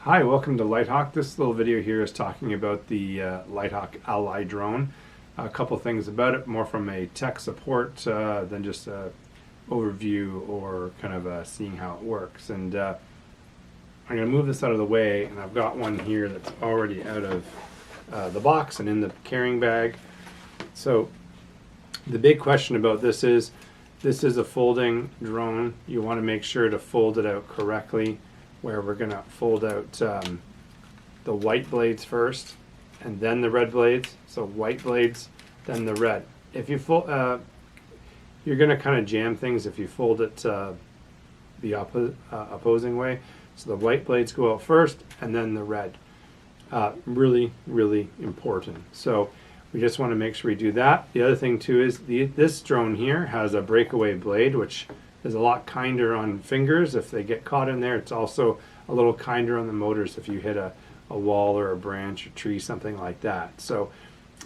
Hi, welcome to Litehawk. This little video here is talking about the Litehawk Ally drone. A couple things about it, more from a tech support than just a overview or kind of seeing how it works. And I'm going to move this out of the way, and I've got one here that's already out of the box and in the carrying bag. So the big question about this is a folding drone. You want to make sure to fold it out correctly, where we're going to fold out the white blades first and then the red blades. So white blades, then the red. If you fold, you're going to kind of jam things if you fold it the opposing way. So the white blades go out first and then the red. Really, really important. So we just want to make sure we do that. The other thing too is this drone here has a breakaway blade, which is a lot kinder on fingers if they get caught in there. It's also a little kinder on the motors if you hit a wall or a branch or tree, something like that. So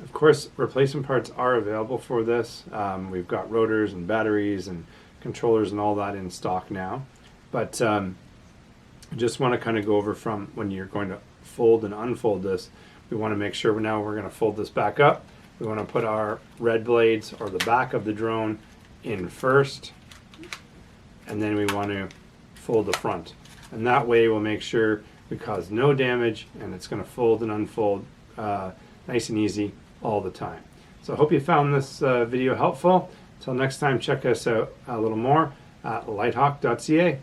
of course replacement parts are available for this. We've got rotors and batteries and controllers and all that in stock now. But I just want to kind of go over from when you're going to fold and unfold this. We want to make sure now we're going to fold this back up. We want to put our red blades or the back of the drone in first, and then we want to fold the front. And that way we'll make sure we cause no damage, and it's going to fold and unfold nice and easy all the time. So I hope you found this video helpful. Until next time, check us out a little more at litehawk.ca.